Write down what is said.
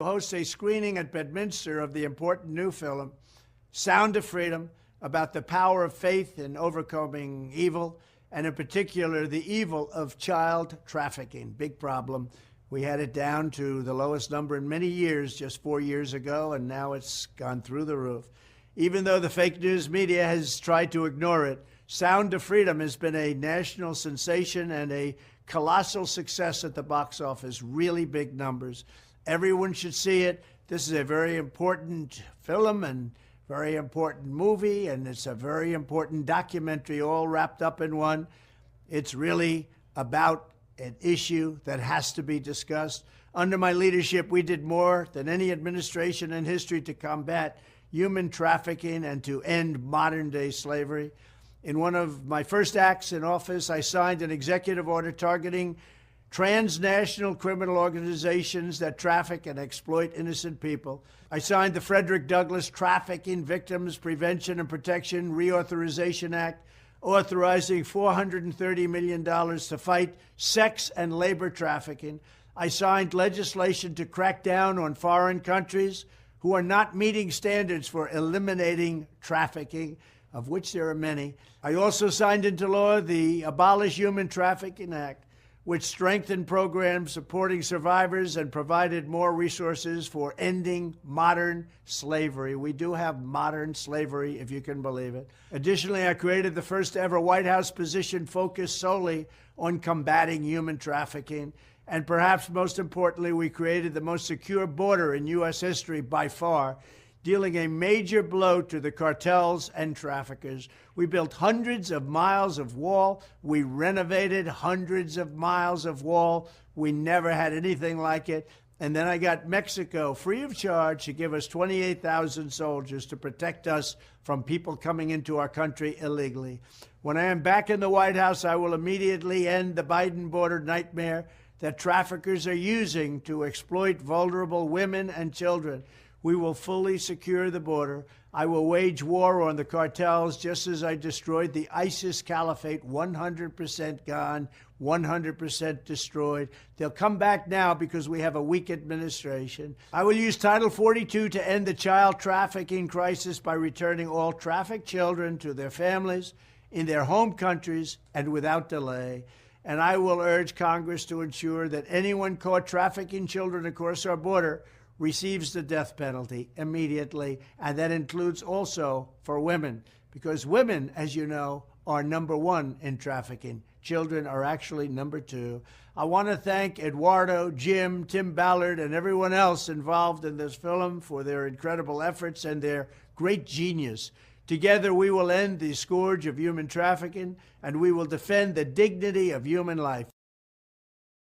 hosts a screening at Bedminster of the important new film, Sound of Freedom, about the power of faith in overcoming evil, and in particular, the evil of child trafficking. Big problem. We had it down to the lowest number in many years just 4 years ago, and now it's gone through the roof. Even though the fake news media has tried to ignore it, Sound of Freedom has been a national sensation and a colossal success at the box office, really big numbers. Everyone should see it. This is a very important film and very important movie, and it's a very important documentary all wrapped up in one. It's really about an issue that has to be discussed. Under my leadership, we did more than any administration in history to combat human trafficking and to end modern-day slavery. In one of my first acts in office, I signed an executive order targeting transnational criminal organizations that traffic and exploit innocent people. I signed the Frederick Douglass Trafficking Victims Prevention and Protection Reauthorization Act, authorizing $430 million to fight sex and labor trafficking. I signed legislation to crack down on foreign countries who are not meeting standards for eliminating trafficking, of which there are many. I also signed into law the Abolish Human Trafficking Act, which strengthened programs supporting survivors and provided more resources for ending modern slavery. We do have modern slavery, if you can believe it. Additionally, I created the first ever White House position focused solely on combating human trafficking. And perhaps most importantly, we created the most secure border in U.S. history by far, dealing a major blow to the cartels and traffickers. We built hundreds of miles of wall. We renovated hundreds of miles of wall. We never had anything like it. And then I got Mexico free of charge to give us 28,000 soldiers to protect us from people coming into our country illegally. When I am back in the White House, I will immediately end the Biden border nightmare that traffickers are using to exploit vulnerable women and children. We will fully secure the border. I will wage war on the cartels just as I destroyed the ISIS caliphate, 100% gone, 100% destroyed. They'll come back now because we have a weak administration. I will use Title 42 to end the child trafficking crisis by returning all trafficked children to their families in their home countries and without delay. And I will urge Congress to ensure that anyone caught trafficking children across our border receives the death penalty immediately, and that includes also for women, because women, as you know, are number one in trafficking. Children are actually number two. I want to thank Eduardo, Jim, Tim Ballard, and everyone else involved in this film for their incredible efforts and their great genius. Together, we will end the scourge of human trafficking, and we will defend the dignity of human life.